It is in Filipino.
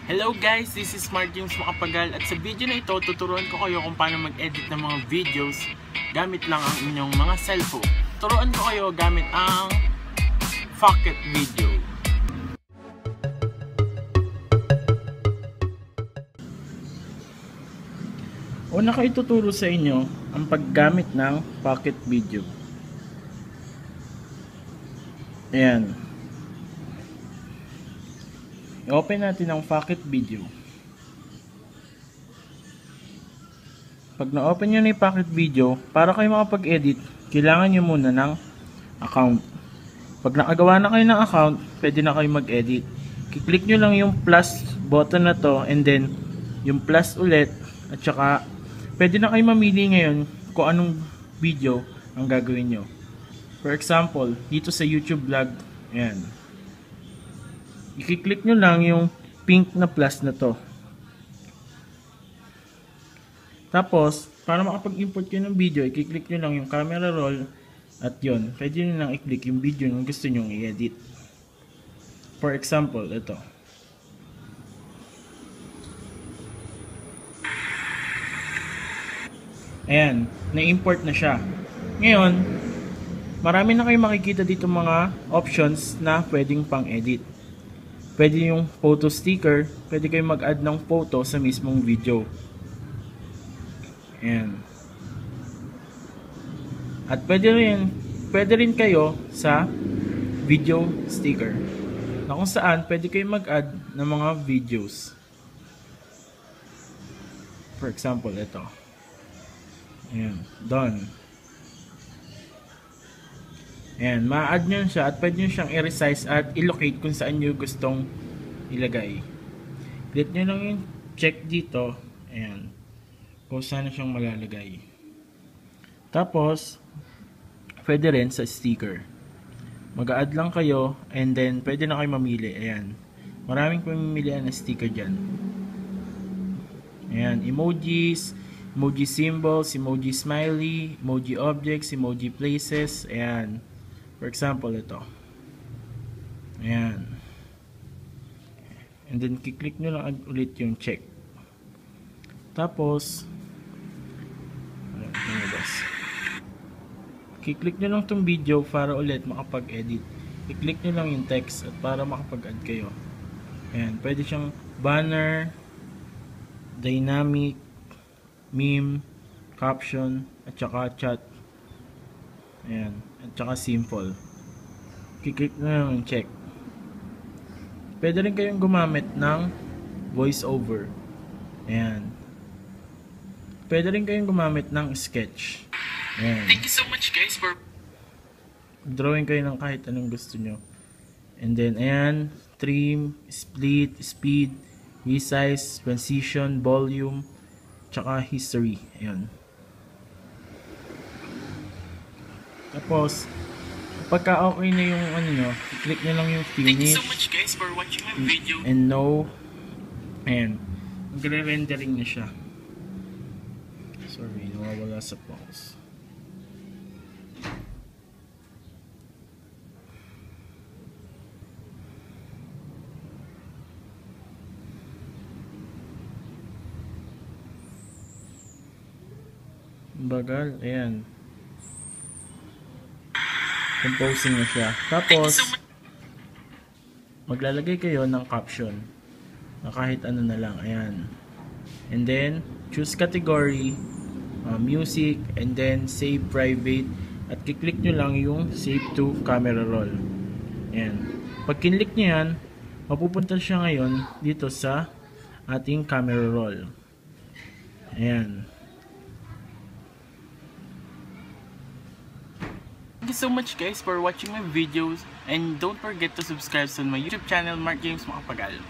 Hello guys, this is Mark James Makapagal at sa video na ito tuturuan ko kayo kung paano mag-edit ng mga videos gamit lang ang inyong mga cellphone. Turuan ko kayo gamit ang Pocket Video. Una ko ituturo sa inyo ang paggamit ng Pocket Video. Ayan. I-open natin ang Pocket Video. Pag na-open nyo na yung Pocket Video, para kayo makapag-edit, kailangan nyo muna ng account. Pag nakagawa na kayo ng account, pwede na kayo mag-edit. Kiklik nyo lang yung plus button na to, and then yung plus ulit, at saka pwede na kayo mamili ngayon kung anong video ang gagawin nyo. For example, dito sa YouTube vlog, ayan. I-click nyo lang yung pink na plus na to. Tapos, para makapag-import kayo ng video, i-click nyo lang yung camera roll at yun. Pwede nyo lang i-click yung video na gusto nyo i-edit. For example, ito. Ayan, na-import na siya. Ngayon, marami na kayong makikita dito mga options na pwedeng pang-edit. Pwede yung photo sticker, pwede kayong mag-add ng photo sa mismong video. Ayan. At pwede rin kayo sa video sticker, na kung saan pwede kayong mag-add ng mga videos. For example, ito. Ayan, done. Ayan, ma-add nyo siya at pwede nyo siyang i-resize at i-locate kung saan nyo gustong ilagay. Click nyo lang yung check dito. Ayan, kung saan siyang malalagay. Tapos, pwede rin sa sticker. Mag-add lang kayo and then pwede na kayo mamili. Ayan, maraming pamimilian na sticker dyan. Ayan, emojis, emoji symbols, emoji smiley, emoji objects, emoji places. Ayan. For example, ito. Ayan. And then, kiklik nyo lang ulit yung check. Tapos, kiklik nyo lang itong video para ulit makapag-edit. Kiklik nyo lang yung text at para makapag-add kayo. Ayan. Pwede siyang banner, dynamic, meme, caption, at saka chat. Ayan. At saka simple. Kiklik na yung check. Pwede rin kayong gumamit ng voice over. Ayan. Pwede rin kayong gumamit ng sketch. Ayan. Thank you so much guys for drawing kayo ng kahit anong gusto nyo. And then, ayan. Trim, split, speed, resize, transition, volume, tsaka history. Ayan. Tapos, pagka okay na yung ano nyo, click nyo lang yung finish. Thank you so much guys for watching my video. And no. Ayan. Magre-rendering na siya. Sorry, nawawala sa pause. Bagal. Ayan. Composing na siya. Tapos, maglalagay kayo ng caption na kahit ano na lang. Ayan. And then, choose category, music, and then save private. At kiklik nyo lang yung save to camera roll. Ayan. Pag kinlik nyo yan, mapupunta siya ngayon dito sa ating camera roll. Ayan. Thank you so much guys for watching my videos, and don't forget to subscribe to my YouTube channel Mark James Makapagal.